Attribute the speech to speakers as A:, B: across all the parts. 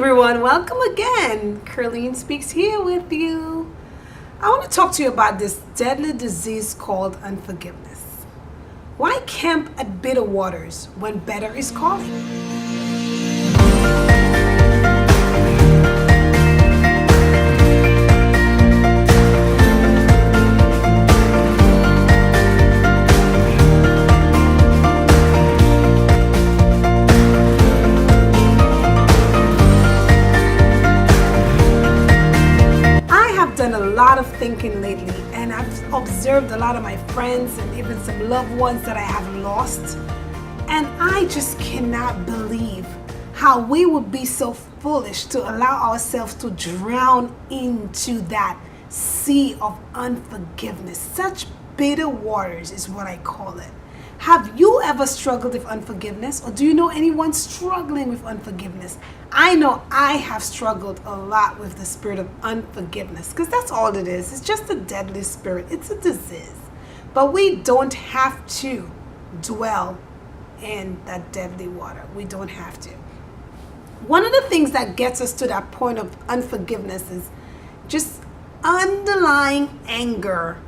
A: everyone, welcome again. Curleen Speaks here with you. I want to talk to you about this deadly disease called unforgiveness. Why camp at bitter waters when better is calling? Done a lot of thinking lately, and I've observed a lot of my friends and even some loved ones that I have lost, and I just cannot believe how we would be so foolish to allow ourselves to drown into that sea of unforgiveness. Such bitter waters is what I call it. Have you ever struggled with unforgiveness, or do you know anyone struggling with unforgiveness? I know I have struggled a lot with the spirit of unforgiveness, because that's all it is. It's just a deadly spirit. It's a disease. But we don't have to dwell in that deadly water. We don't have to. One of the things that gets us to that point of unforgiveness is just underlying anger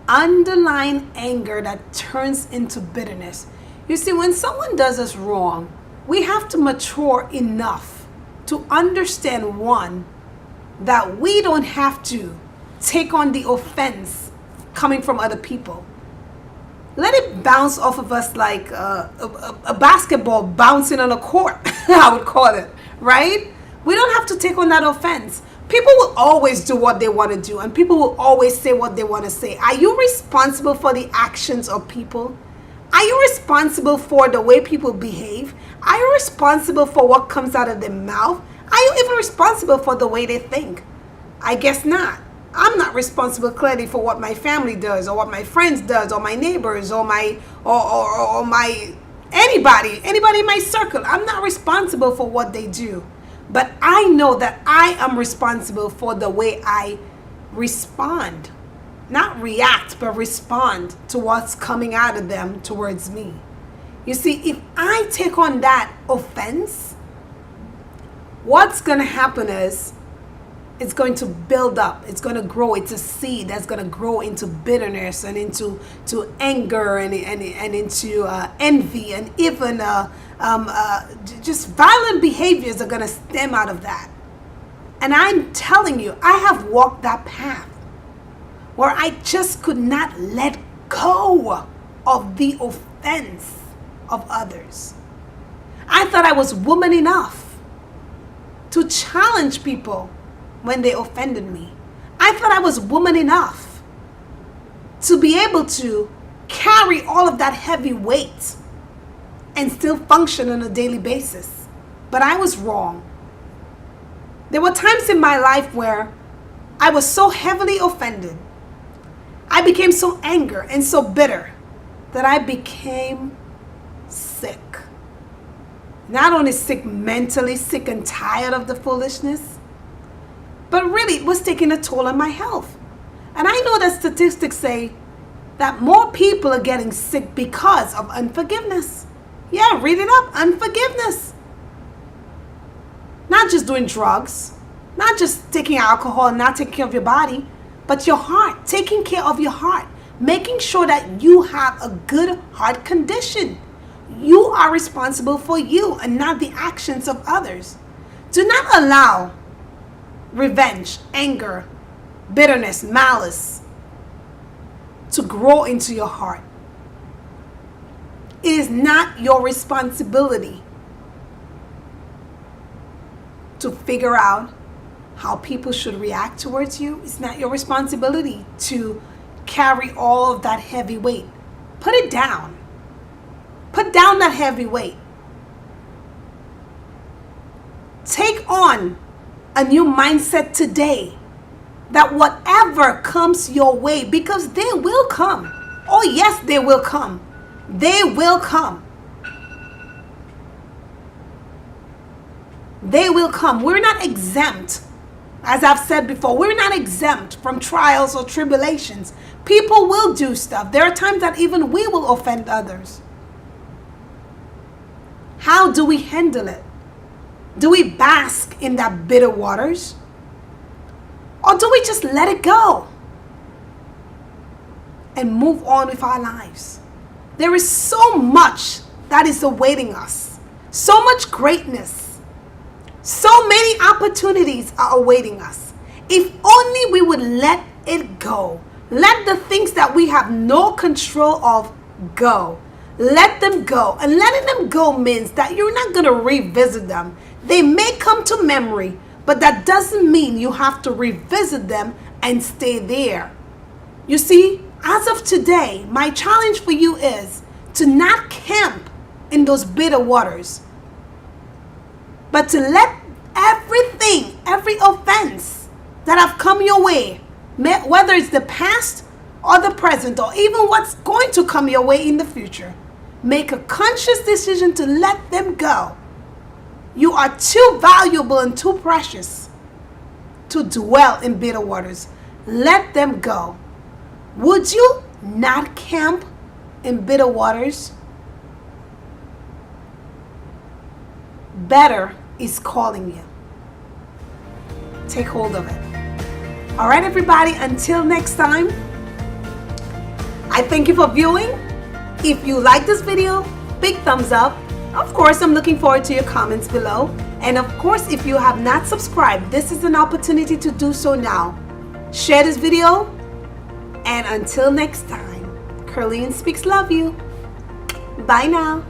A: that turns into bitterness. You see, when someone does us wrong, we have to mature enough to understand, one, that we don't have to take on the offense coming from other people. Let it bounce off of us like a basketball bouncing on a court, I would call it, right? We don't have to take on that offense. People will always do what they want to do, and people will always say what they want to say. Are you responsible for the actions of people? Are you responsible for the way people behave? Are you responsible for what comes out of their mouth? Are you even responsible for the way they think? I guess not. I'm not responsible clearly for what my family does, or what my friends does, or my neighbors, or my anybody in my circle. I'm not responsible for what they do. But I know that I am responsible for the way I respond. Not react, but respond to what's coming out of them towards me. You see, if I take on that offense, what's going to happen is it's going to build up. It's going to grow. It's a seed that's going to grow into bitterness and into anger and into envy, and even just violent behaviors are going to stem out of that. And I'm telling you, I have walked that path where I just could not let go of the offense of others. I thought I was woman enough to challenge people when they offended me. I thought I was woman enough to be able to carry all of that heavy weight and still function on a daily basis. But I was wrong. There were times in my life where I was so heavily offended, I became so angry and so bitter that I became sick. Not only sick mentally, sick and tired of the foolishness, but really it was taking a toll on my health. And I know that statistics say that more people are getting sick because of unforgiveness. Yeah, read it up. Unforgiveness. Not just doing drugs, not just taking alcohol and not taking care of your body, but your heart, taking care of your heart, making sure that you have a good heart condition. You are responsible for you and not the actions of others. Do not allow revenge, anger, bitterness, malice to grow into your heart. It is not your responsibility to figure out how people should react towards you. It's not your responsibility to carry all of that heavy weight. Put it down. Put down that heavy weight. Take on a new mindset today that whatever comes your way, because they will come. Oh yes, they will come. They will come. They will come. We're not exempt. As I've said before, we're not exempt from trials or tribulations. People will do stuff. There are times that even we will offend others. How do we handle it? Do we bask in that bitter waters? Or do we just let it go and move on with our lives? There is so much that is awaiting us. So much greatness. So many opportunities are awaiting us. If only we would let it go. Let the things that we have no control of go. Let them go. And letting them go means that you're not going to revisit them. They may come to memory, but that doesn't mean you have to revisit them and stay there. You see, as of today, my challenge for you is to not camp in those bitter waters, but to let everything, every offense that have come your way, whether it's the past or the present or even what's going to come your way in the future, make a conscious decision to let them go. You are too valuable and too precious to dwell in bitter waters. Let them go. Would you not camp in bitter waters? Better is calling you. Take hold of it. All right, everybody, until next time, I thank you for viewing. If you like this video, big thumbs up. Of course, I'm looking forward to your comments below. And of course, if you have not subscribed, this is an opportunity to do so now. Share this video. And until next time, Curleen Speaks love you. Bye now.